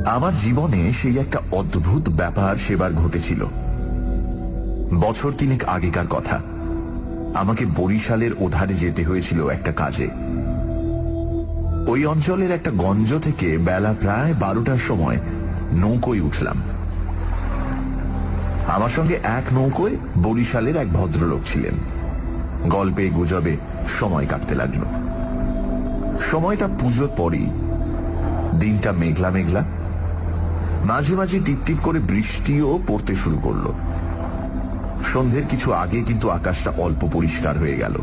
আমার জীবনে সেই একটা অদ্ভুত ব্যাপার সেবার ঘটেছিল। বছর 3 আগেকার কথা। আমাকে বরিশালের ওধারে যেতে হয়েছিল একটা কাজে। ওই অঞ্চলের একটা গঞ্জ থেকে বেলা প্রায় 12টার সময় নৌকোয় উঠলাম। আমার সঙ্গে এক নৌকোয় বরিশালের এক ভদ্রলোক ছিলেন। গল্পে গুজবে সময় কাটতে লাগলো। সময়টা পুজোর পরই। দিনটা মেঘলা মেঘলা, মাঝে মাঝে টিপটিপ করে বৃষ্টিও পড়তে শুরু করলো। সন্ধ্যের কিছু আগে কিন্তু আকাশটা অল্প পরিষ্কার হয়ে গেল।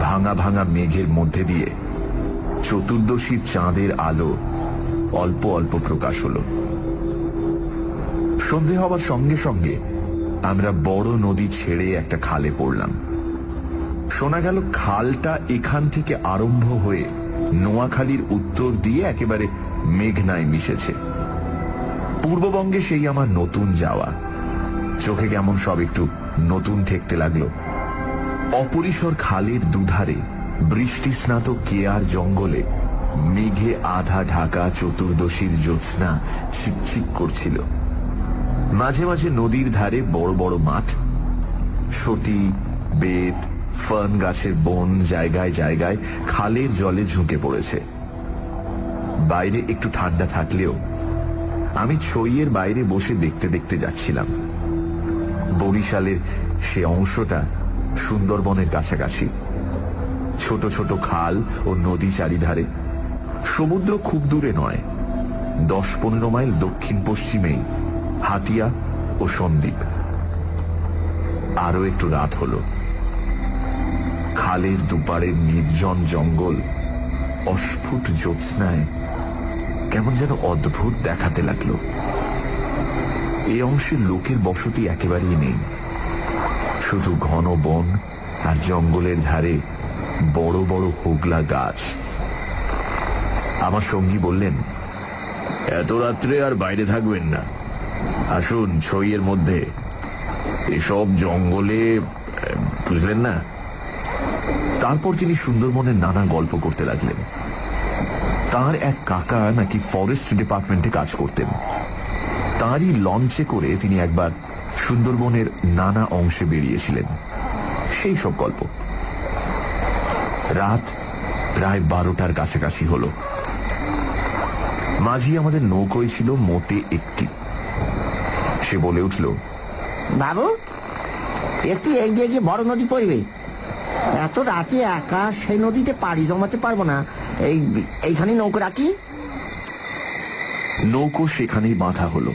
ভাঙা ভাঙা মেঘের মধ্যে দিয়ে চতুর্দশীর চাঁদের আলো অল্প অল্প প্রকাশ হলো। সন্ধে হওয়ার সঙ্গে সঙ্গে আমরা বড় নদী ছেড়ে একটা খালে পড়লাম। শোনা গেল খালটা এখান থেকে আরম্ভ হয়ে নোয়াখালীর উত্তর দিয়ে একেবারে মেঘনায় মিশেছে। পূর্ববঙ্গে সেই আমার নতুন যাওয়া। চোখে কেমন সব একটু নতুন ঠেকতে লাগলো। অপরিসর খালের দুধারে বৃষ্টি স্নাত কেয়ার জঙ্গলে মেঘে আধা ঢাকা চতুর্দশীর জ্যোৎস্না ছিকছিক করছিল। মাঝে মাঝে নদীর ধারে বড় বড় মাঠ, সতী, বেত, ফার্ন গাছের বন জায়গায় জায়গায় খালের জলে ঝুঁকে পড়েছে। বাইরে একটু ঠান্ডা থাকলেও আমি ছইয়ের বাইরে বসে দেখতে দেখতে যাচ্ছিলাম। বরিশালের সে অংশটা সুন্দরবনের কাছাকাছি। ছোট ছোট খাল ও নদী চারিধারে। সমুদ্র খুব দূরে নয়, 10-15 মাইল দক্ষিণ পশ্চিমেই হাতিয়া ও সন্দ্বীপ। আরো একটু রাত হলো। খালের দুপারের নির্জন জঙ্গল অস্ফুট জ্যোৎস্নায় কেমন যেন অদ্ভুত দেখাতে লাগলো। এই অংশের লোকের বসতি একেবারেই নেই। শুধু ঘন বন আর জঙ্গলের ধারে বড় বড় হোগলা গাছ। আমার সঙ্গী বললেন, এত রাত্রে আর বাইরে থাকবেন না, আসুন ছইয়ের মধ্যে, এসব জঙ্গলে, বুঝলেন না। তারপর তিনি সুন্দরবনের নানা গল্প করতে লাগলেন। তার এক কাকা নাকি ফরেস্ট ডিপার্টমেন্টে কাজ করতেন। তারই লঞ্চে করে তিনি একবার সুন্দরবনের নানা অংশে বেরিয়েছিলেন। সেই সব গল্প। রাত প্রায় 12টার কাছাকাছি হলো। মাঝি আমাদের নৌকোয় ছিল মোটে একটি। সে বলে উঠল, বাবু, একটু এগিয়ে গিয়ে বড় নদী পড়বে। এত রাতে একা সেই নদীতে পাড়ি জমাতে পারবো না, এইখানে নৌকো রাখি। নৌকো সেখানেই বাঁধা হলো।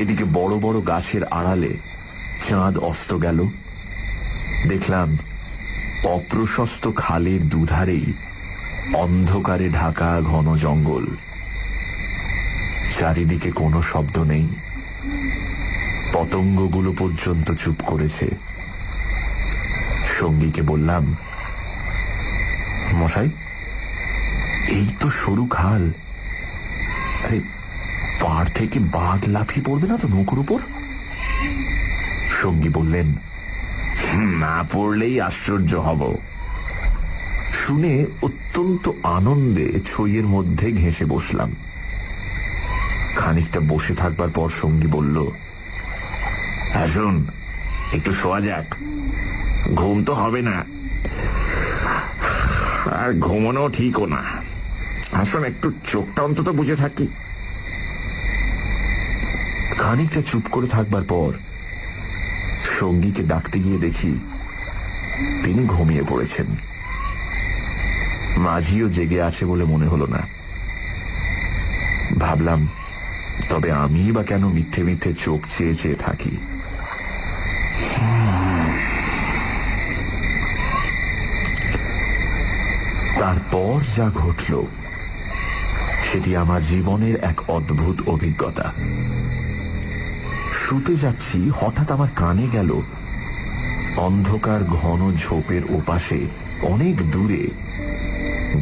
এদিকে বড় বড় গাছের আড়ালে চাঁদ অস্ত গেল। দেখলাম অপ্রশস্ত খালের দুধারেই অন্ধকারে ঢাকা ঘন জঙ্গল। চারিদিকে কোনো শব্দ নেই। পতঙ্গগুলো পর্যন্ত চুপ করেছে। সঙ্গীকে বললাম, মশাই, এই তো সরু খাল, আরে পাড় থেকে বাঘ লাফিয়ে পড়বে না তো নৌকোর উপর? সঙ্গী বললেন, না পড়লেই আশ্চর্য হব। শুনে অত্যন্ত আনন্দে ছইয়ের মধ্যে ঘেঁষে বসলাম। খানিকটা বসে থাকবার পর সঙ্গী বলল, আসুন একটু শোয়া যাক, ঘুম তো হবে না, আর ঘুমানো ঠিকও না। আসুন একটু চোখটা অন্তত বুঝে থাকি। খানিকটা চুপ করে থাকবার পর সঙ্গীকে ডাকতে গিয়ে দেখি তিনি ঘুমিয়ে পড়েছেন। মাঝিও জেগে আছে বলে মনে হলো না। ভাবলাম, তবে আমি বা কেন মিথ্যে মিথ্যে চোখ চেয়ে চেয়ে থাকি। তারপর যা ঘটল সেটি আমার জীবনের এক অদ্ভুত অভিজ্ঞতা। শুতে যাচ্ছি, হঠাৎ আমার কানে গেল অন্ধকার ঘন ঝোপের ওপাশে অনেক দূরে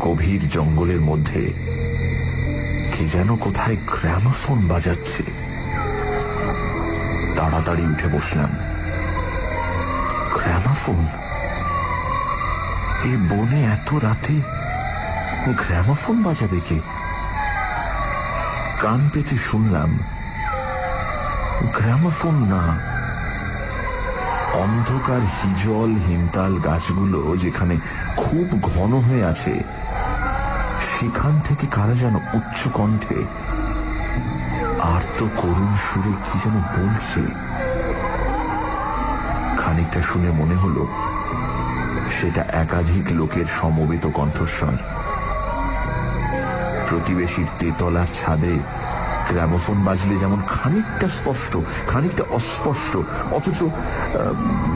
গভীর জঙ্গলের মধ্যে কি যেন কোথায় গ্রামোফোন বাজাচ্ছে। তাড়াতাড়ি উঠে বসলাম। গ্রামোফোন? এই বনে এত রাতে গ্রামোফোন বাজাবে কে? কান পেতে শুনলাম গ্রামাফোন না, অন্ধকার হিজল হিমতাল গাছগুলো যেখানে খুব ঘন হয়ে আছে সেখান থেকে কারা যেন উচ্চ কণ্ঠে আর্ত করুণ সুরে কি যেন বলছে। খানিকটা শুনে মনে হলো সেটা একাধিক লোকের সমবেত কণ্ঠস্বর। প্রতিবেশীর তেতলার ছাদে গ্রামোফোন বাজলে যেমন খানিকটা স্পষ্ট খানিকটা অস্পষ্ট অথচ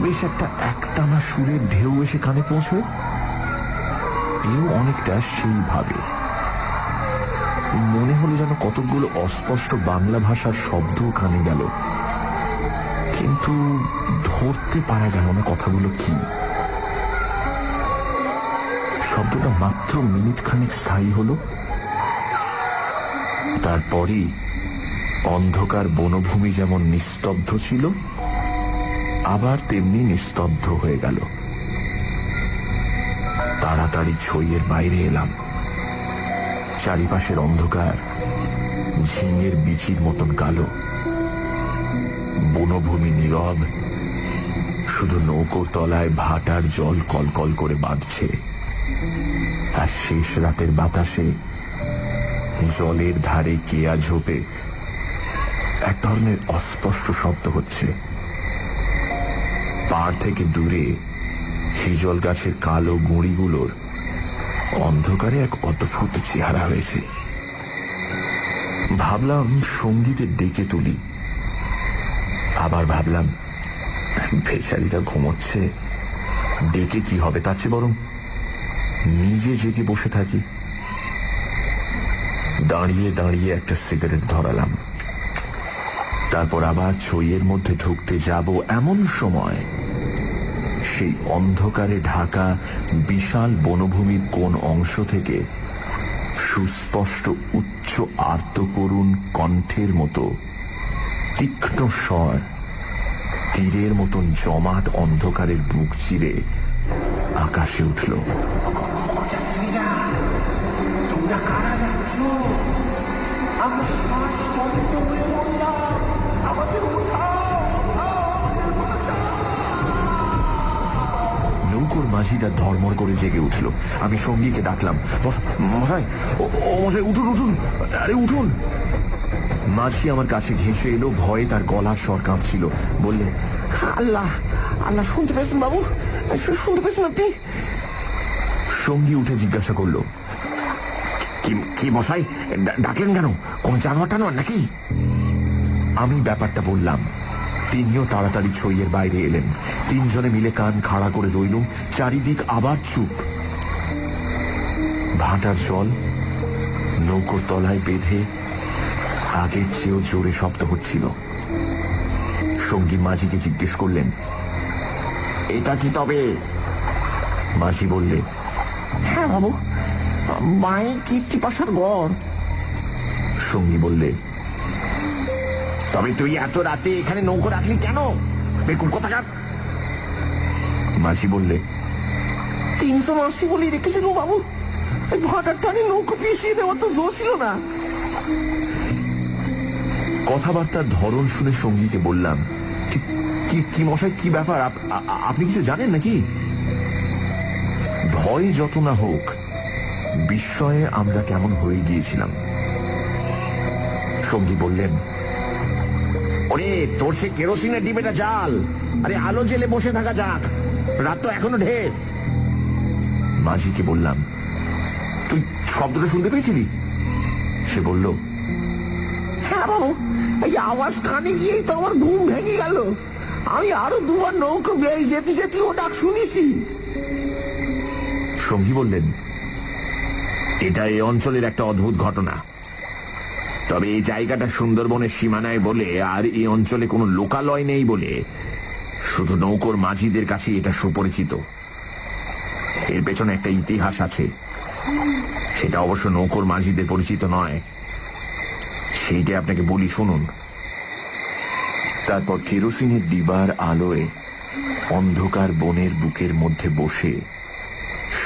বেশ একটা একটানা সুরের ঢেউ এসে কানে পৌঁছয়, এও অনেকটা সেইভাবে। মনে হলো যেন কতকগুলো অস্পষ্ট বাংলা ভাষার শব্দ কানে গেল, কিন্তু ধরতে পারা গেল না কথাগুলো কি। শব্দটা মাত্র মিনিট খানেক স্থায়ী হলো, তারপরই অন্ধকার বনভূমি যেমন নিস্তব্ধ ছিল আবার তেমনি নিস্তব্ধ হয়ে গেল। তাড়াতাড়ি ছইয়ের বাইরে এলাম। চারিপাশের অন্ধকার ঝিঙের বিচির মতন কালো, বনভূমি নীরব, শুধু নৌকোর তলায় ভাটার জল কলকল করে বাঁধছে, আর শেষ রাতের বাতাসে জলের ধারে কেয়া ঝোপে এক ধরনের অস্পষ্ট শব্দ হচ্ছে। পাড় থেকে দূরে হিজল গাছের কালো গুঁড়িগুলোর অন্ধকারে এক অদ্ভুত চেহারা হয়েছে। ভাবলাম সঙ্গীতে ডেকে তুলি, আবার ভাবলাম বেচারিটা ঘুমোচ্ছে, ডেকে কি হবে, তার চেয়ে বরং নিজে জেগে বসে থাকি। দাঁড়িয়ে দাঁড়িয়ে একটা সিগারেট ধরালাম, তারপর আবার ছইয়ের মধ্যে ঢুকতে যাব এমন সময় সেই অন্ধকারে ঢাকা বিশাল বনভূমির কোন অংশ থেকে সুস্পষ্ট উচ্চ আর্ত করুণ কণ্ঠের মতো তীক্ষ্ণ স্বর তীরের মতন জমাট অন্ধকারের বুক চিরে আকাশে উঠল। তোমরা কারা যাচ্ছ? আমরা শ্বাসবদ্ধ হয়ে পড়লাম, আমাদের উঠাও, নৌকোর মাঝিটা ধর্মর করে জেগে উঠল। আমি সঙ্গীকে ডাকলাম, মশাই, ও মশাই, উঠুন উঠুন, আরে উঠুন। মাঝি আমার কাছে ঘেঁষে এলো, ভয়ে তার গলার স্বর কাঁপছিল। বললে, আল্লাহ আল্লাহ, শুনতে পেয়েছেন বাবু? শুনতে পেয়েছেন আপনি? সঙ্গী উঠে জিজ্ঞাসা করলো, কি মশাই, ডাকলেন কেন? কোন জানোয়ার টানোয়ার নাকি? আমি ব্যাপারটা বললাম। তিনিও তাড়াতাড়ি ছইয়ের বাইরে এলেন। তিনজনে মিলে কান খাড়া করে রইলুম। চারিদিক আবার চুপ। ভাটার জল নৌকোর তলায় বেঁধে আগের চেয়েও জোরে শব্দ হচ্ছিল। সঙ্গী মাঝিকে জিজ্ঞেস করলেন, এটা কি তবে? মাঝি বললে, হ্যাঁ বাবু, মাই কীর্তিপাশার গড়। সঙ্গী বললে, তবে তুই এত রাতে এখানে নৌকো রাখলি কেন? বেকুব কোথাকার। মাঝি বললে, 380 বলেই রেখেছিল বাবু, এই ভাটার টানে নৌকো পিছিয়ে দেওয়া তো জোর ছিল না। কথাবার্তার ধরন শুনে সঙ্গীকে বললাম, কি মশাই, কি ব্যাপার? আপনি কিছু জানেন নাকি? ভয় যত না হোক, বিস্ময়ে আমরা কেমন হয়ে গিয়েছিলাম। সঙ্গী বললেন, ওরে, তোর সে কেরোসিনের ডিবেটা জাল। আরে আলো জেলে বসে থাকা যাক, রাত তো এখনো ঢের। মাঝিকে বললাম, তুই শব্দটা শুনতে পেয়েছিলি? সে বলল, হ্যাঁ বাবু, এই আওয়াজ কানে গিয়েই তো আমার ঘুম ভেঙে গেল। আমি আরো দুবার নৌকো বেয়ে যেতে যেতে ও ডাক শুনেছি। সঙ্গী বললেন, এটা এই অঞ্চলের একটা অদ্ভুত ঘটনা। তবে এই জায়গাটা সুন্দরবনের সীমানায় বলে আর এই অঞ্চলে কোনো লোকালয় নেই বলে শুধু নৌকোর মাঝিদের কাছে এটা সুপরিচিত। এর পেছনে একটা ইতিহাস আছে, সেটা অবশ্য নৌকোর মাঝিদের পরিচিত নয়। সেইটা আপনাকে বলি, শুনুন। তারপর কেরোসিনের ডিবার আলোয় অন্ধকার বনের বুকের মধ্যে বসে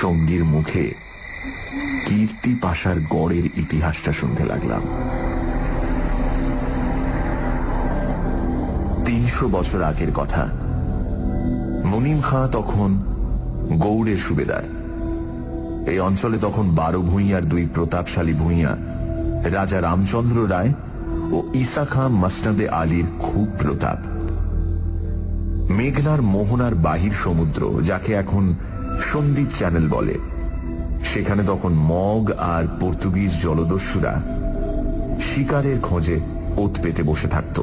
সঙ্গীর মুখে কীর্তি পাশার গড়ের ইতিহাসটা শুনতে লাগলাম। 300 বছর আগের কথা। মুনিম খাঁ তখন গৌড়ের সুবেদার। এই অঞ্চলে তখন 12 ভূঁইয়ার 2 প্রতাপশালী ভূঁইয়া রাজা রামচন্দ্র রায় ও ঈসা খাঁ মসনদে আলীর খুব প্রতাপ। মেঘনার মোহনার বাহির সমুদ্র, যাকে এখন সন্দ্বীপ চ্যানেল বলে, সেখানে তখন মগ আর পর্তুগিজ জলদস্যুরা শিকারের খোঁজে ওত পেতে বসে থাকত।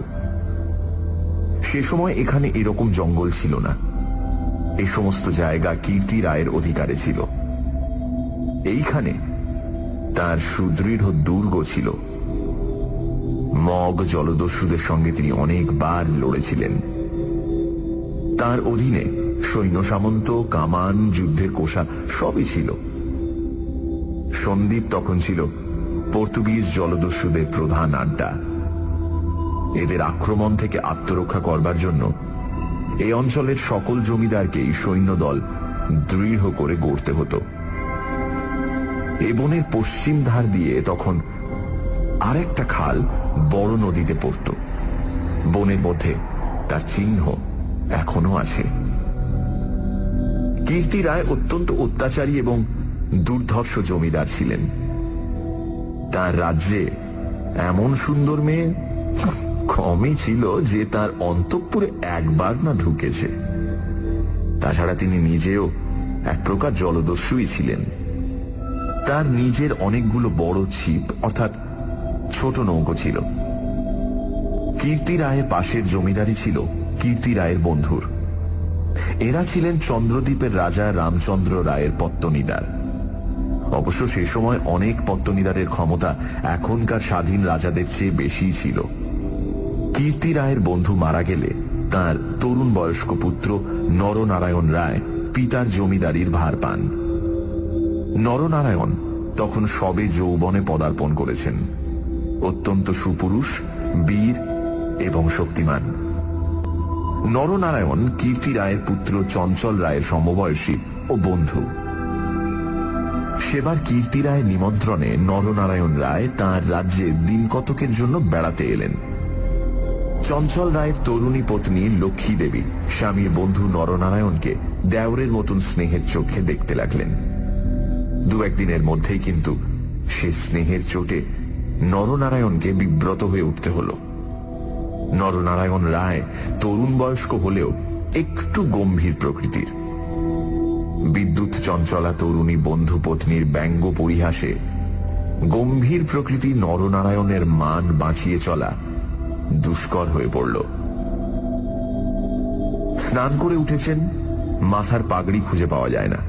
সে সময় এখানে এরকম জঙ্গল ছিল না। এই সমস্ত জায়গা কীর্তি রায়ের অধিকারে ছিল। এইখানে তার সুদৃঢ় দুর্গ ছিল। মগ জলদস্যুদের সঙ্গে তিনি অনেকবার লড়েছিলেন। তার অধীনে সৈন্য সামন্ত, কামান, যুদ্ধের কোষা সবই ছিল। সন্দ্বীপ তখন ছিল পর্তুগিজ জলদস্যুদের প্রধান আড্ডা। এদের আক্রমণ থেকে আত্মরক্ষা করবার জন্য এই অঞ্চলের সকল জমিদারকেই সৈন্যদল দৃঢ় করে গড়তে হতো। এ বনের পশ্চিম ধার দিয়ে তখন আরেকটা খাল বড় নদীতে পড়ত। বনের মধ্যে তার চিহ্ন এখনো আছে। কীর্তি রায় অত্যন্ত অত্যাচারী এবং দুর্ধর্ষ জমিদার ছিলেন। তার রাজ্যে এমন সুন্দর মেয়ে কমই ছিল যে তার অন্তঃপুরে একবার না ঢুকেছে। তাছাড়া তিনি নিজেও এক প্রকার জলদস্যুই ছিলেন। তার নিজের অনেকগুলো বড় ছিপ অর্থাৎ ছোট নৌকো ছিল। কীর্তি রায়ের পাশের জমিদারি ছিল কীর্তি রায়ের বন্ধুর। এরা ছিলেন চন্দ্রদ্বীপের রাজা রামচন্দ্র রায়ের পত্তনিদার। অবশ্য সে সময় অনেক পত্তনিদারের ক্ষমতা এখনকার স্বাধীন রাজাদের চেয়ে বেশি ছিল। কীর্তি রায়ের বন্ধু মারা গেলে তার তরুণ বয়স্ক পুত্র নরনারায়ণ রায় পিতার জমিদারির ভার পান। নরনারায়ণ তখন সবে যৌবনে পদার্পণ করেছেন। অত্যন্ত সুপুরুষ, বীর এবং শক্তিমান। নরনারায়ণ কীর্তি রায়ের পুত্র চঞ্চল রায়ের সমবয়সী ও বন্ধু। সেবার কীর্তি রায়ের নিমন্ত্রণে নরনারায়ণ রায় তাঁর রাজ্যে দিন কতকের জন্য বেড়াতে এলেন। চঞ্চল রায়ের তরুণী পত্নী লক্ষ্মী দেবী স্বামীর বন্ধু নরনারায়ণকে দেওরের মতন স্নেহের চোখে দেখতে লাগলেন। 2-1 দিনের মধ্যেই কিন্তু সে স্নেহের চোটে নরনারায়ণকে বিব্রত হয়ে উঠতে হল। নরনারায়ণ রায় তরুণ বয়স্ক হলেও একটু গম্ভীর প্রকৃতির। বিদ্যুৎ চঞ্চলা তরুণী বন্ধু পত্নীর ব্যঙ্গ পরিহাসে গম্ভীর প্রকৃতি নরনারায়ণের মান বাঁচিয়ে চলা দুষ্কর হয়ে পড়ল। স্নান করে উঠেছেন, মাথার পাগড়ি খুঁজে পাওয়া যায় না।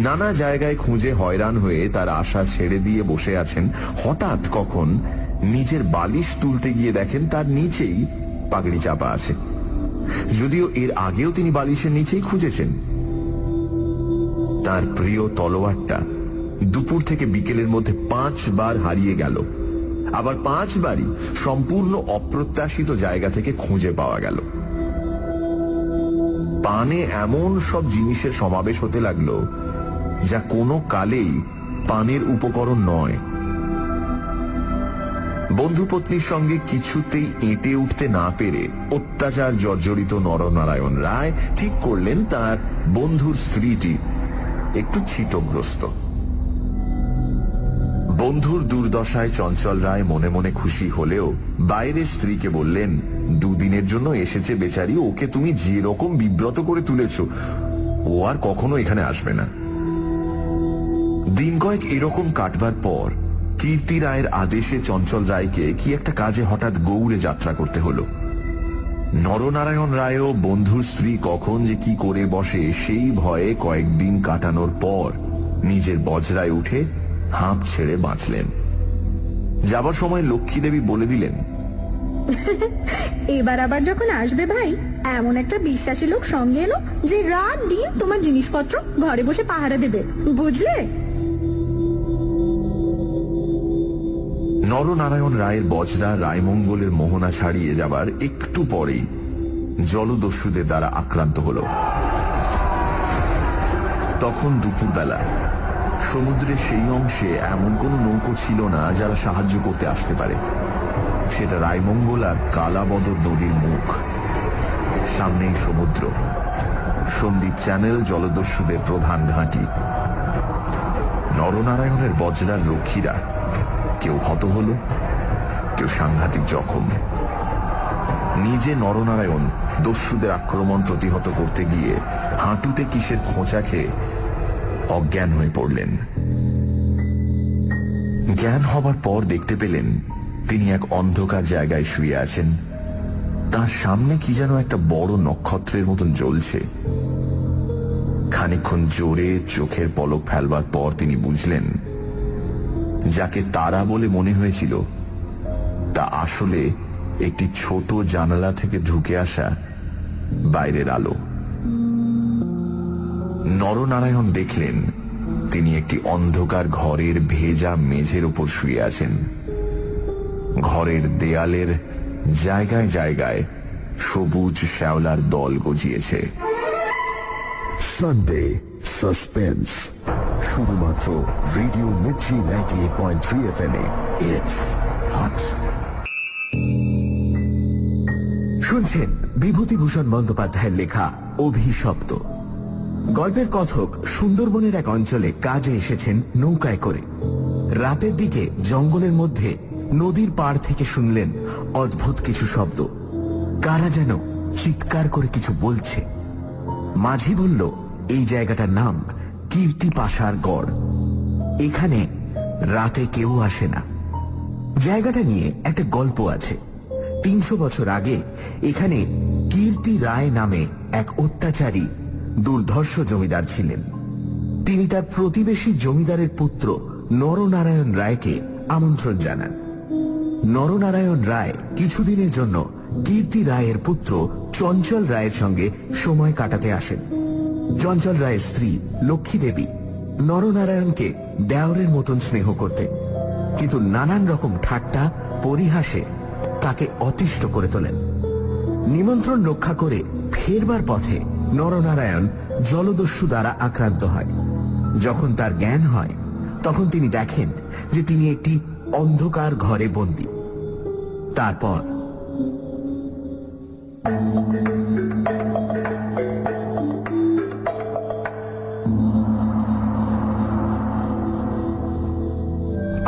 নানা জায়গায় খুঁজে হয়রান হয়ে তার আশা ছেড়ে দিয়ে বসে আছেন। হঠাৎ কখন নিজের বালিশ তুলতে গিয়ে দেখেন তার নিচেই পাগড়ি চাপা আছে, যদিও এর আগেও তিনি বালিশের নিচেই খুঁজেছেন। তার প্রিয় তলোয়ারটা দুপুর থেকে বিকেলের মধ্যে 5 বার হারিয়ে গেল, আবার 5 বারই সম্পূর্ণ অপ্রত্যাশিত জায়গা থেকে খুঁজে পাওয়া গেল। পানে এমন সব জিনিসের সমাবেশ হতে লাগলো যা কোনো কালেই পানের উপকরণ নয়। বন্ধুপত্নীর সঙ্গে কিছুতেই এঁটে উঠতে না পেরে অত্যাচার জর্জরিত নরনারায়ণ রায় ঠিক করলেন তার বন্ধুর স্ত্রীটি একটু ছিটগ্রস্ত। বন্ধুর দুর্দশায় চঞ্চল রায় মনে মনে খুশি হলেও বাইরের স্ত্রীকে বললেন, 2 দিনের জন্য এসেছে বেচারি, ওকে তুমি যে রকম বিব্রত করে তুলেছ ও আর কখনো এখানে আসবে না। দিন কয়েক এরকম কাটবার পর কীর্তি রায়ের আদেশে চঞ্চল রায়কে কি একটা কাজে হঠাৎ গৌড়ে যাত্রা করতে হলো। নরনারায়ণ রায়ও বন্ধুর স্ত্রী কখন যে কি করে বসে সেই ভয়ে কয়েকদিন কাটানোর পর নিজের বজরায় উঠে হাঁপ ছেড়ে বাঁচলেন। যাবার সময় লক্ষ্মী দেবী বলে দিলেন, এবার আবার যখন আসবে ভাই, এমন একটা বিশ্বাসী লোক সঙ্গে এলো যে রাত দিন তোমার জিনিসপত্র ঘরে বসে পাহারা দেবে, বুঝলে? নরনারায়ণ রায়ের বজরা রায়মঙ্গলের মোহনা ছাড়িয়ে যাবার একটু পরেই জলদস্যুদের দ্বারা আক্রান্ত হল। তখন দুপুরবেলা সমুদ্রের সেই অংশে এমন কোন নৌকো ছিল না যারা সাহায্য করতে আসতে পারে। সেটা রায়মঙ্গল আর কালাবদর নদীর মুখ। সামনেই সমুদ্র, সন্দ্বীপ চ্যানেল জলদস্যুদের প্রধান ঘাঁটি। নরনারায়ণের বজরার রক্ষীরা কেউ হত হল, কেউ সাংঘাতিক জখম। নিজে নরনারায়ণ দস্যুদের আক্রমণ প্রতিহত করতে গিয়ে হাঁটুতে কিসের খোঁচা খেয়ে অজ্ঞান হয়ে পড়লেন। জ্ঞান হবার পর দেখতে পেলেন তিনি এক অন্ধকার জায়গায় শুয়ে আছেন। তার সামনে কি যেন একটা বড় নক্ষত্রের মতন জ্বলছে। খানিকক্ষণ জোরে চোখের পলক ফেলবার পর তিনি বুঝলেন যাকে তারা বলে মনে হয়েছিল তা আসলে একটি ছোট জানালা থেকে ঢুকে আসা বাইরের আলো। নরনারায়ণ দেখলেন তিনি একটি অন্ধকার ঘরের ভেজা মেঝের উপর শুয়ে আছেন। ঘরের দেয়ালের জায়গায় জায়গায় সবুজ শ্যাওলার দল গজিয়েছে। সানডে সাসপেন্স, শুধুমাত্র radio Mirchi 98.3 FM A. It's hot. শুনছেন বিভূতিভূষণ বন্দ্যোপাধ্যায়ের লেখা অভিশপ্ত। গল্পের কথক সুন্দরবনের এক অঞ্চলে কাজে এসেছেন নৌকায় করে। রাতের দিকে জঙ্গলের মধ্যে নদীর পাড় থেকে শুনলেন অদ্ভুত কিছু শব্দ। কারা যেন চিৎকার করে কিছু বলছে। মাঝি বলল এই জায়গাটার নাম কীর্তি পাশার গড়। এখানে রাতে কেউ আসে না। জায়গাটা নিয়ে একটা গল্প আছে। 300 বছর আগে এখানে কীর্তি রায় নামে এক অত্যাচারী দুর্ধর্ষ জমিদার ছিলেন। তিনি তার প্রতিবেশী জমিদারের পুত্র নরনারায়ণ রায়কে আমন্ত্রণ জানান। নরনারায়ণ রায় কিছুদিনের জন্য কীর্তি রায়ের পুত্র চঞ্চল রায়ের সঙ্গে সময় কাটাতে আসেন। চঞ্চল রায়ের স্ত্রী লক্ষ্মী দেবী নরনারায়ণকে দেওরের মতন স্নেহ করতেন, কিন্তু নানান রকম ঠাট্টা পরিহাসে তাকে অতিষ্ঠ করে তোলেন। নিমন্ত্রণ রক্ষা করে ফেরবার পথে নরনারায়ণ জলদস্যু দ্বারা আক্রান্ত হয়। যখন তার জ্ঞান হয় তখন তিনি দেখেন যে তিনি একটি অন্ধকার ঘরে বন্দী। তারপর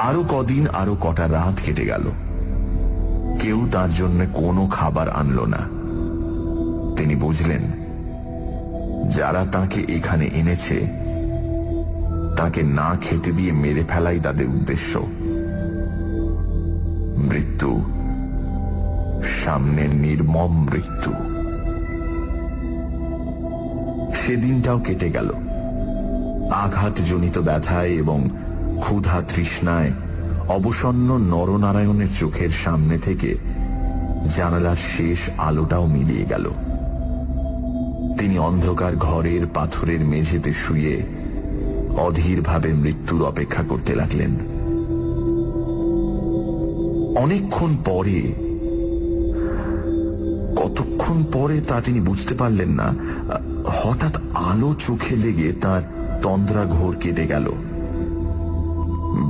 আরো কদিন, আরো কটা রাত কেটে গেল। কেউ তার জন্য কোনো খাবার আনলো না। তিনি বুঝলেন যারা তাকে এখানে এনেছে তাকে না খেতে দিয়ে মেরে ফেলাই তাদের উদ্দেশ্য। মৃত্যু, সামনে নির্মম মৃত্যু। সেদিনটাও কেটে গেল। আঘাতজনিত ব্যথায় এবং ক্ষুধা তৃষ্ণায় অবসন্ন নরনারায়ণের চোখের সামনে থেকে জানালার শেষ আলোটাও মিলিয়ে গেল। তিনি অন্ধকার ঘরের পাথরের মেঝেতে শুয়ে অধীরভাবে মৃত্যুর অপেক্ষা করতে লাগলেন। অনেকক্ষণ পরে, কতক্ষণ পরে তা তিনি বুঝতে পারলেন না, হঠাৎ আলো চোখে লেগে তার তন্দ্রা ঘোর কেটে গেল।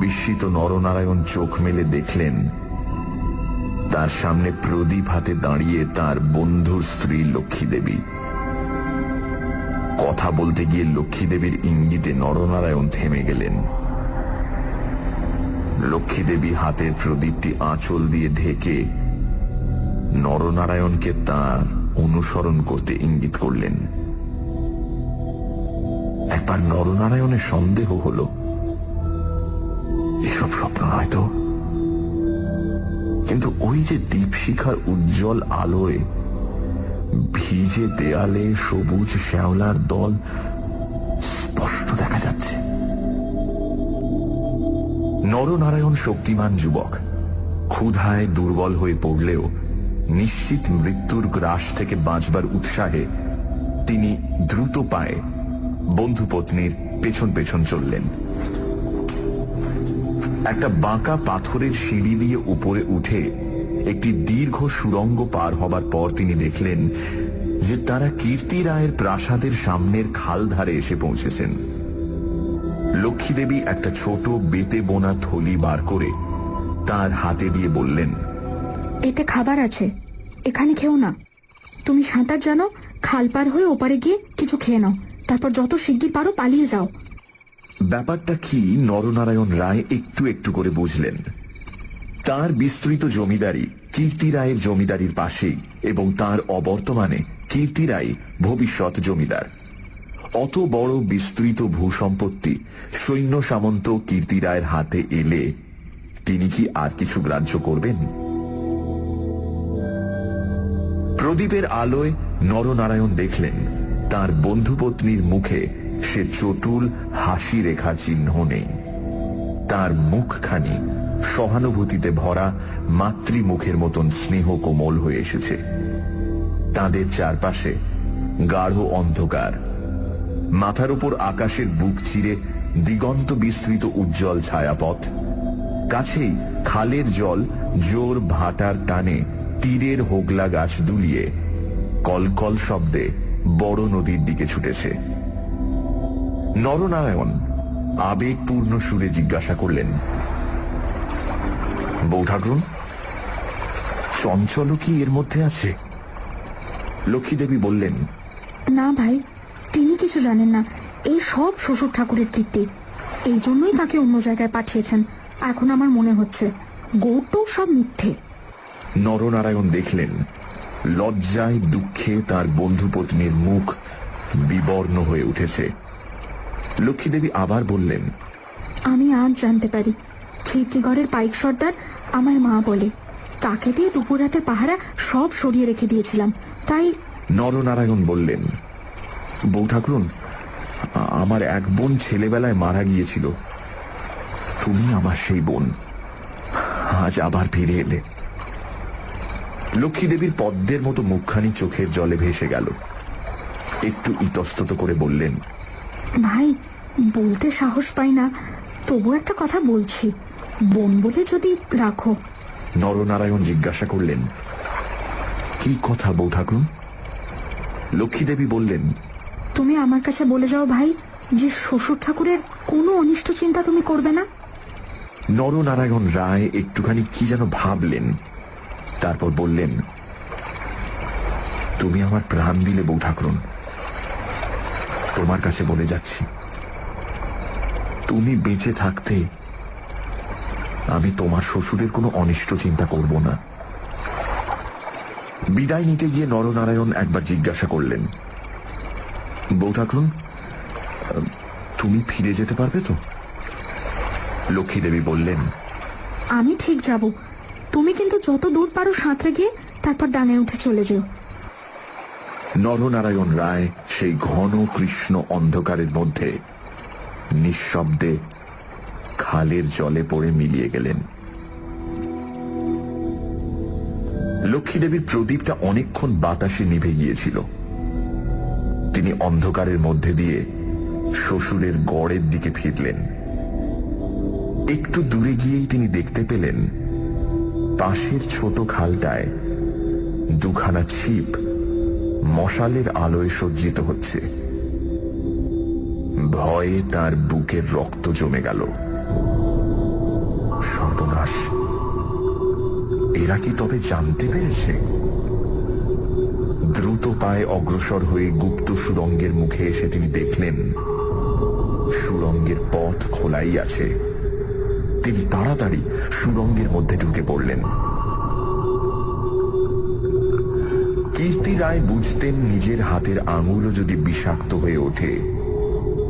বিস্মিত নরনারায়ণ চোখ মেলে দেখলেন তার সামনে প্রদীপ হাতে দাঁড়িয়ে তার বন্ধুর স্ত্রী লক্ষ্মী দেবী। কথা বলতে গিয়ে লক্ষ্মী দেবীর ইঙ্গিতে নরনারায়ণ থেমে গেলেন। লক্ষ্মী দেবী হাতের প্রদীপটি আঁচল দিয়ে ঢেকে নরনারায়ণকে তার অনুসরণ করতে ইঙ্গিত করলেন। একবার নরনারায়ণের সন্দেহ হল এসব স্বপ্ন নয়তো, কিন্তু ওই যে দীপশিখার উজ্জ্বল আলোয় ভিজে দেয়ালে সবুজ শ্যাওলার দল স্পষ্ট দেখা যাচ্ছে। নরনারায়ণ শক্তিমান যুবক, ক্ষুধায় দুর্বল হয়ে পড়লেও নিশ্চিত মৃত্যুর গ্রাস থেকে বাঁচবার উৎসাহে তিনি দ্রুত পায়ে বন্ধুপত্নীর পেছন পেছন চললেন। একটা বাঁকা পাথরের সিঁড়ি দিয়ে উপরে উঠে একটি দীর্ঘ সুড়ঙ্গ পার হবার পর তিনি দেখলেন যে তারা কীর্তি রায়ের প্রাসাদের সামনের খাল ধারে এসে পৌঁছেছেন। লক্ষ্মী দেবী একটা ছোট বেতে বোনা থলি বার করে তার হাতে দিয়ে বললেন, এতে খাবার আছে, এখানে খেও না। তুমি সাঁতার জানো, খাল পার হয়ে ওপারে গিয়ে কিছু খেয়ে নাও, তারপর যত শিগগির পারো পালিয়ে যাও। ব্যাপারটা কি নরনারায়ণ রায় একটু একটু করে বুঝলেন। তার বিস্তৃত জমিদারি কীর্তি রায়ের জমিদারির পাশেই, এবং তার অবর্তমানে কীর্তি রায় ভবিষ্যৎ জমিদার। অত বড় বিস্তৃত ভূসম্পত্তি সৈন্য সামন্ত কীর্তি রায়ের হাতে এলে তিনি কি আর কিছু গ্রাহ্য করবেন? প্রদীপের আলোয় নরনারায়ণ দেখলেন তার বন্ধুপত্নীর মুখে সে চটুল হাসি রেখার চিহ্ন নেই। তার মুখখানি সহানুভূতিতে ভরা মাতৃমুখের মতন স্নেহ কোমল হয়ে এসেছে। তাদের চারপাশে গাঢ় অন্ধকার, মাথার উপর আকাশের বুক চিরে দিগন্ত বিস্তৃত উজ্জ্বল ছায়াপথ, কাছেই খালের জল জোর ভাটার টানে তীরের হোগলা গাছ দুলিয়ে কলকল শব্দে বড় নদীর দিকে ছুটেছে। নরনারায়ণ আবেগপূর্ণ সুরে জিজ্ঞাসা করলেন, বউ ঠাকুরুন, চঞ্চল কি এর মধ্যে আছে? লক্ষ্মীদেবী বললেন, না ভাই, তিনি কিছু জানেন না। এই সব শ্বশুর ঠাকুরের কীর্তি, এই জন্যই তাকে অন্য জায়গায় পাঠিয়েছেন। এখন আমার মনে হচ্ছে গৌটো সব মিথ্যে। নরনারায়ণ দেখলেন লজ্জায় দুঃখে তার বন্ধুপত্নীর মুখ বিবর্ণ হয়ে উঠেছে। লক্ষ্মীদেবী আবার বললেন, আমি আজ জানতে পারি খিড়কিগড়ের পাইক সর্দার আমায় মা বলে। তাকে দিয়ে দুপুর রাতের পাহারা সব সরিয়ে রেখে দিয়েছিলাম, তাই। নরনারায়ণ বললেন, বউ ঠাকুরুন, আমার এক বোন ছেলেবেলায় মারা গিয়েছিল। তুমি আমার সেই বোন, আজ আবার ফিরে এলে। লক্ষ্মীদেবীর পদ্মের মতো মুখখানি চোখের জলে ভেসে গেল। একটু ইতস্তত করে বললেন, ভাই, বলতে সাহস পাই না, তবু একটা কথা বলছি, বোন বলে যদি রাখো। নরনারায়ণ জিজ্ঞাসা করলেন, কি কথা বউ ঠাকুর? লক্ষ্মীদেবী বললেন, তুমি আমার কাছে বলে যাও ভাই যে শ্বশুর ঠাকুরের কোনো অনিষ্ট চিন্তা তুমি করবে না। নরনারায়ণ রায় একটুখানি কি যেন ভাবলেন, তারপর বললেন, তুমি আমার প্রাণ দিলে বউ ঠাকুরুন, তোমার কাছে বলে যাচ্ছি, তুমি বেঁচে থাকতে আমি তোমার শ্বশুরের কোনো অনিষ্ট চিন্তা করব না। বিদায় নিতে গিয়ে নরনারায়ণ একবার জিজ্ঞাসা করলেন, বউ ঠাকুরুন, তুমি ফিরে যেতে পারবে তো? লক্ষ্মীদেবী বললেন, আমি ঠিক যাব, তুমি কিন্তু যত দূর পারো সাঁতরে গিয়ে তারপর ডাঙায় উঠে চলে যেও। নরনারায়ণ রায় সেই ঘন কৃষ্ণ অন্ধকারের মধ্যে নিঃশব্দে খালের জলে পড়ে মিলিয়ে গেলেন। লক্ষ্মীদেবীর প্রদীপটা অনেকক্ষণ বাতাসে নিভে গিয়েছিল। তিনি অন্ধকারের মধ্যে দিয়ে শ্বশুরের গড়ের দিকে ফিরলেন। একটু দূরে গিয়েই তিনি দেখতে পেলেন পাশের ছোট খালটায় দুখানা ছিপ মশালের আলোয় সজ্জিত হচ্ছে। ভয়ে তার বুকের রক্ত জমে গেল। সর্বনাশ, এরা কি তবে জানতে পেরেছে? দ্রুত পায়ে অগ্রসর হয়ে গুপ্ত সুড়ঙ্গের মুখে এসে তিনি দেখলেন সুড়ঙ্গের পথ খোলাই আছে। তিনি তাড়াতাড়ি সুড়ঙ্গের মধ্যে ঢুকে পড়লেন। কীর্তি রায় বুঝতেন নিজের হাতের আঙুলও যদি বিষাক্ত হয়ে ওঠে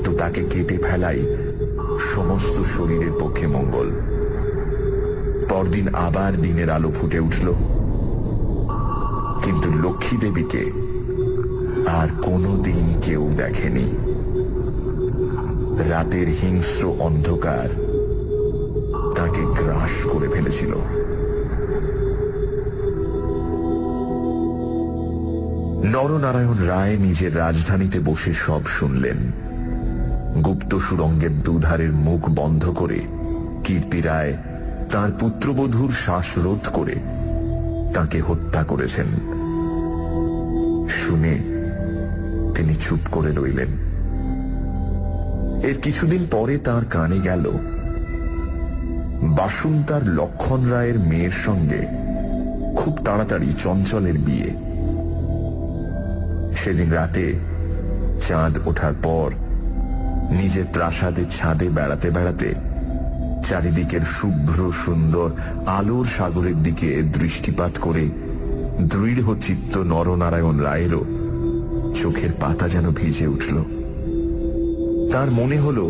তো তাকে কেটে ফেলাই সমস্ত শরীরের পক্ষে মঙ্গল। পরদিন আবার দিনের আলো ফুটে উঠল, কিন্তু লক্ষ্মী দেবীকে আর কোনো দিন কেউ দেখেনি। রাতের হিংস্র অন্ধকার তাকে গ্রাস করে ফেলেছিল। নরনারায়ণ রায় নিজের রাজধানীতে বসে সব শুনলেন। গুপ্ত সুড়ঙ্গের দুধারের মুখ বন্ধ করে কীর্তি রায় তাঁর পুত্রবধূর শ্বাসরোধ করে তাকে হত্যা করেছেন। শুনে তিনি চুপ করে রইলেন। এর কিছুদিন পরে তার কানে গেল বাসুন্তার লক্ষণ রায়ের মেয়ের সঙ্গে খুব তাড়াতাড়ি চঞ্চলের বিয়ে। সেদিন রাতে চাঁদ ওঠার পর নিজের প্রাসাদের ছাদে বেড়াতে বেড়াতে চারিদিকের শুভ্র সুন্দর আলোর সাগরের দিকে দৃষ্টিপাত করে দৃঢ় চিত্ত নরনারায়ণ রায়েরও চোখের পাতা যেন ভিজে উঠল। তার মনে হলো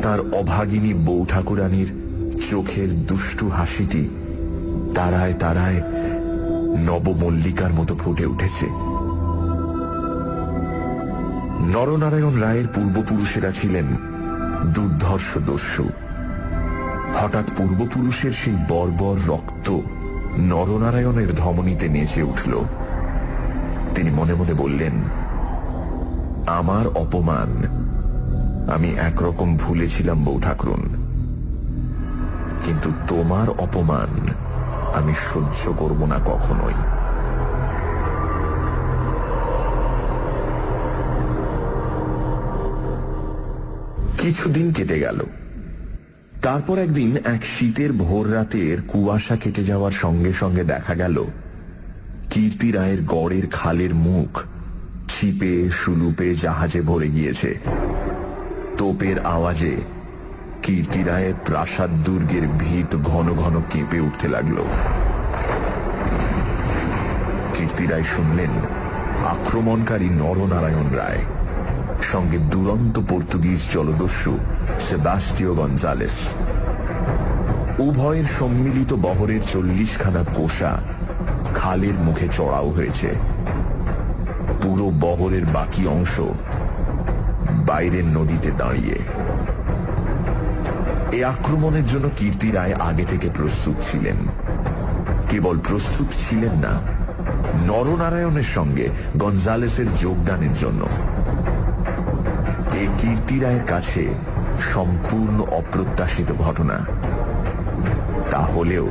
তার অভাগিনী বউ ঠাকুরানীর চোখের দুষ্টু হাসিটি তারায় তারায় নবমল্লিকার মতো ফুটে উঠেছে। নরনারায়ণ রায়ের পূর্বপুরুষেরা ছিলেন দুর্ধর্ষ দস্যু। হঠাৎ পূর্বপুরুষের সেই বর্বর রক্ত নরনারায়ণের ধমনীতে নেচে উঠল। তিনি মনে মনে বললেন, আমার অপমান আমি একরকম ভুলেছিলাম বউ ঠাকুরুন, কিন্তু তোমার অপমান আমি সহ্য করব না কখনোই। কিছুদিন কেটে গেল। তারপর একদিন এক শীতের ভোর রাতের কুয়াশা কেটে যাওয়ার সঙ্গে সঙ্গে দেখা গেল কীর্তি রায়ের গড়ের খালের মুখ ছিপে সুলুপে জাহাজে ভরে গিয়েছে। তোপের আওয়াজে কীর্তি রায়ের প্রাসাদ দুর্গের ভিত ঘন ঘন কেঁপে উঠতে লাগল। কীর্তি রায় শুনলেন আক্রমণকারী নরনারায়ণ রায়, সঙ্গে দুরন্ত পর্তুগিজ জলদস্যু সেবাস্টিও গঞ্জালেস। উভয়ের সম্মিলিত বহরের 40খানা কোষা খালের মুখে চড়াও হয়েছে। পুরো বহরের বাকি অংশ বাইরের নদীতে দাঁড়িয়ে। এই আক্রমণের জন্য কীর্তি রায় আগে থেকে প্রস্তুত ছিলেন। কেবল প্রস্তুত ছিলেন না, নরনারায়ণের সঙ্গে গঞ্জালেসের যোগদানের জন্য। এই কীর্তি রায়ের কাছে সম্পূর্ণ অপ্রত্যাশিত ঘটনা। তাহলেও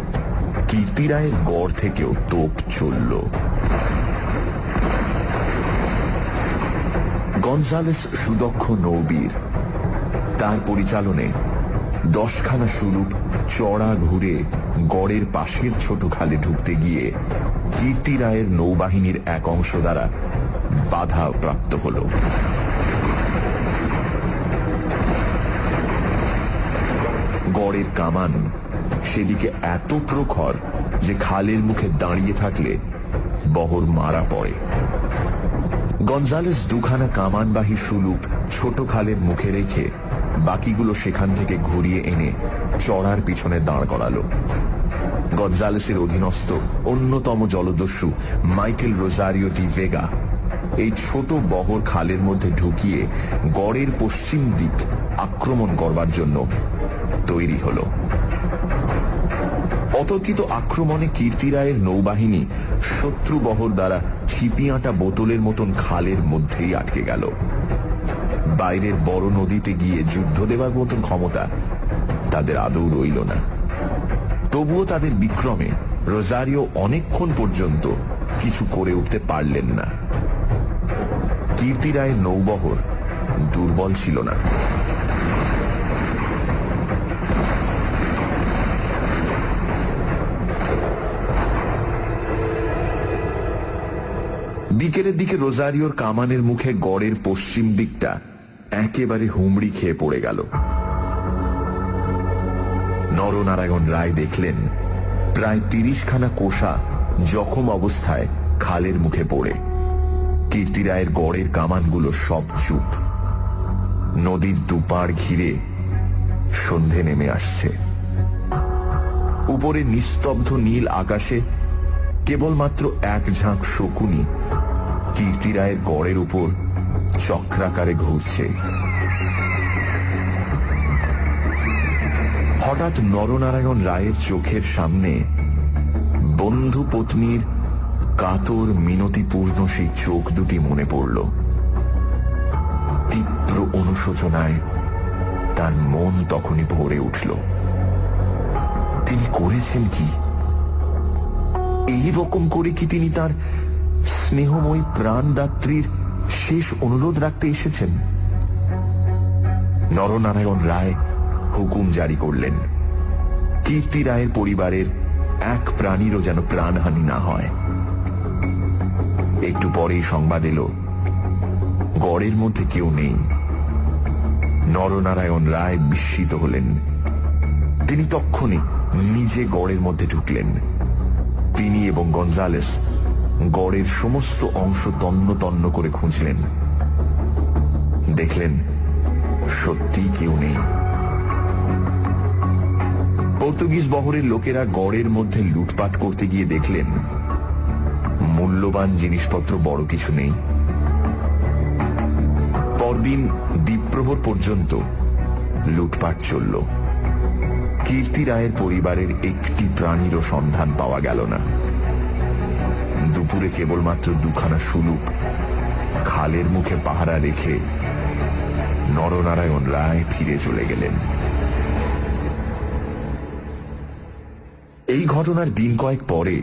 কীর্তি রায়ের গড় থেকেও তোপ চলল। গঞ্জালেস সুদক্ষ নৌবীর। তার পরিচালনে 10খানা সুলুপ চড়া ঘুরে গড়ের পাশের ছোট খালে ঢুকতে গিয়ে কীর্তি রায়ের নৌবাহিনীর এক অংশ দ্বারা বাধা প্রাপ্ত হল। গড়ের কামান সেদিকে এত প্রখর যে খালের মুখে দাঁড়িয়ে থাকলে বহর মারা পড়ে। গঞ্জালেস 2খানা কামানবাহী সুলুপ ছোট খালের মুখে রেখে বাকিগুলো সেখান থেকে ঘুরিয়ে এনে চড়ার পিছনে দাঁড় করালো। গঞ্জালেসের অধীনস্থ অন্যতম জলদস্যু মাইকেল রোজারিও ডি ভেগা এই ছোট বহর খালের মধ্যে ঢুকিয়ে গড়ের পশ্চিম দিক আক্রমণ করবার জন্য তৈরি হল। অতর্কিত আক্রমণে কীর্তি রায়ের নৌবাহিনী শত্রু বহর দ্বারা ছিপিয়াটা বোতলের মতন খালের মধ্যেই আটকে গেল। বাইরের বড় নদীতে গিয়ে যুদ্ধ দেবার মতন ক্ষমতা তাদের আদৌ রইল না। তবুও তাদের বিক্রমে রোজারিও অনেকক্ষণ পর্যন্ত কিছু করে উঠতে পারলেন না। কীর্তি রায়ের নৌবহর দুর্বল ছিল না। বিকেলের দিকে রোজারিওর কামানের মুখে গড়ের পশ্চিম দিকটা একেবারে হুমড়ি খেয়ে পড়ে গেল। নরনারায়ণ রায় দেখলেন প্রায় 30খানা কোষা জখম অবস্থায় খালের মুখে পড়ে। কীর্তি রায়ের গড়ের কামানগুলো সব চুপ। নদীর দুপাড় ঘিরে সন্ধে নেমে আসছে। উপরে নিস্তব্ধ নীল আকাশে কেবলমাত্র এক ঝাঁক শকুনি কীর্তি রায়ের গড়ের উপর চক্রাকারে ঘুরছে। হঠাৎ নরনারায়ণ রায়ের চোখের সামনে বন্ধু পত্নীর কাতর মিনতিপূর্ণ সেই চোখ দুটি মনে পড়ল। তীব্র অনুশোচনায় তার মন তখনই ভরে উঠল। তিনি করেছেন কি? এই রকম করে কি তিনি তার স্নেহময়ী প্রাণদাত্রীর শেষ অনুরোধ রাখতে এসেছেন? নরনারায়ণ রায় হুকুম জারি করলেন, কীর্তি রায়ের পরিবারের এক প্রাণীরও যেন প্রাণহানি না হয়। একটু পরেই সংবাদ এলো গড়ের মধ্যে কেউ নেই। নরনারায়ণ রায় বিস্মিত হলেন। তিনি তক্ষুনি নিজে গড়ের মধ্যে ঢুকলেন। তিনি এবং গঞ্জালেস গড়ের সমস্ত অংশ তন্ন তন্ন করে খুঁজলেন। দেখলেন সত্যি কেউ নেই। পর্তুগিজ বহরের লোকেরা গড়ের মধ্যে লুটপাট করতে গিয়ে দেখলেন মূল্যবান জিনিসপত্র বড় কিছু নেই। পরদিন দ্বীপ্রহর পর্যন্ত লুটপাট চলল। কীর্তি রায়ের পরিবারের একটি প্রাণীরও সন্ধান পাওয়া গেল না। দুপুরে কেবলমাত্র দুখানা সুলুক খালের মুখে পাহারা রেখে নরনারায়ণ রায় ফিরে চলে গেলেন। এই ঘটনার দিন কয়েক পরে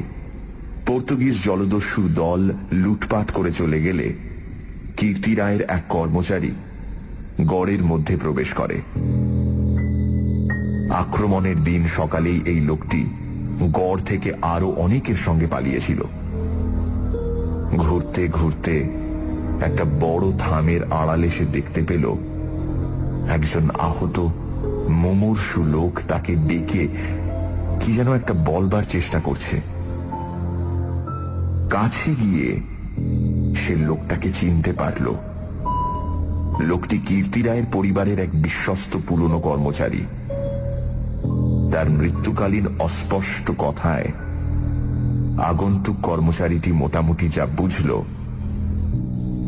পর্তুগিজ জলদস্যুর দল লুটপাট করে চলে গেলে কীর্তি রায়ের এক কর্মচারী গড়ের মধ্যে প্রবেশ করে। আক্রমণের দিন সকালেই এই লোকটি গড় থেকে আরো অনেকের সঙ্গে পালিয়েছিল। ঘুরতে ঘুরতে একটা বড় থামের আড়ালে সে দেখতে পেল একজন আহত মুমূর্ষু লোক তাকে ডেকে কি যেন একটা বলবার চেষ্টা করছে। কাছে গিয়ে সে লোকটাকে চিনতে পারল। লোকটি কীর্তি রায়ের পরিবারের এক বিশ্বস্ত পুরনো কর্মচারী। তার মৃত্যুকালীন অস্পষ্ট কথায় আগন্তুক কর্মচারীটি মোটামুটি যা বুঝল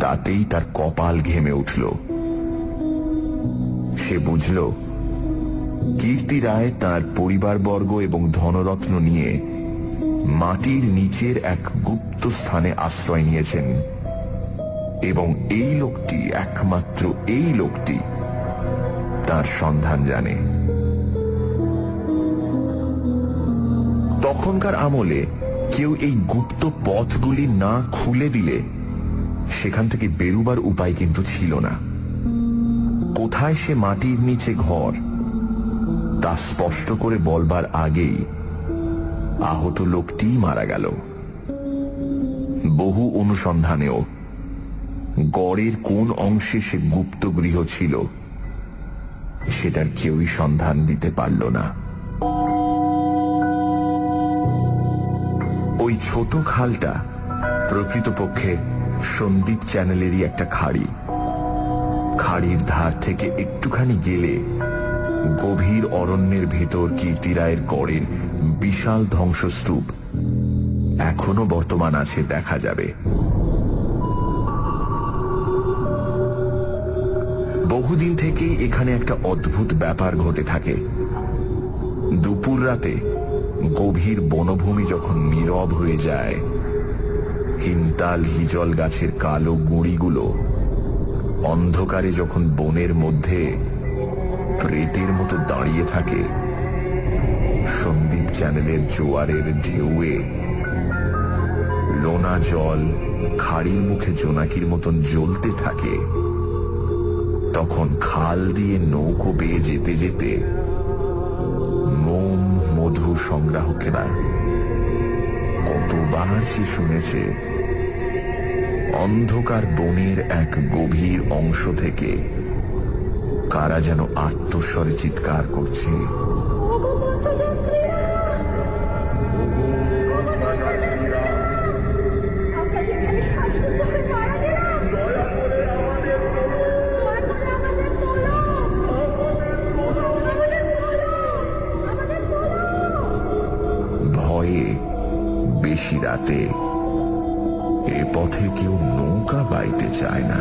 তাতেই তার কপাল ঘেমে উঠল। সে বুঝল কীর্তি রায় তার পরিবারবর্গ এবং ধনরত্ন নিয়ে মাটির নিচের এক গুপ্ত স্থানে আশ্রয় নিয়েছেন এবং এই লোকটি, একমাত্র এই লোকটি তার সন্ধান জানে। তখনকার আমলে কেউ এই গুপ্ত পথগুলি না খুলে দিলে সেখান থেকে বেরুবার উপায় কিন্তু ছিল না। কোথায় সে মাটির নিচে ঘর তা স্পষ্ট করে বলবার আগেই আহত লোকটি মারা গেল। বহু অনুসন্ধানেও গড়ের কোন অংশে সে গুপ্ত গৃহ ছিল সেটার কেউই সন্ধান দিতে পারল না। ওই ছোট খালটা প্রকৃতপক্ষে সন্দীপ চ্যানেলেরই একটা খাড়ি। খাড়ির ধার থেকে একটুখানি গেলে গভীর অরণ্যের ভেতর কীর্তি রায়ের গড়ের বিশাল ধ্বংসস্তূপ এখনো বর্তমান আছে, দেখা যাবে। বহুদিন থেকেই এখানে একটা অদ্ভুত ব্যাপার ঘটে থাকে। দুপুর রাতে গভীর বনভূমি যখন নীরব হয়ে যায়, হিনতাল হিজল গাছের কালো গুঁড়িগুলো অন্ধকারে যখন বনের মধ্যে প্রেতের মতো দাঁড়িয়ে থাকে, সন্দীপ চ্যানেলের জোয়ারের ঢেউয়ে লোনা জল খাড়ির মুখে জোনাকির মতন জ্বলতে থাকে, তখন খাল দিয়ে নৌকো বেয়ে যেতে যেতে মোম মধু সংগ্রাহকেরা কতবার সে শুনেছে অন্ধকার বনের এক গভীর অংশ থেকে কারা যেন আর্তস্বরে চিৎকার করছে, ভয়ে বেশি রাতে এ পথে কেউ নৌকা বাইতে চায় না।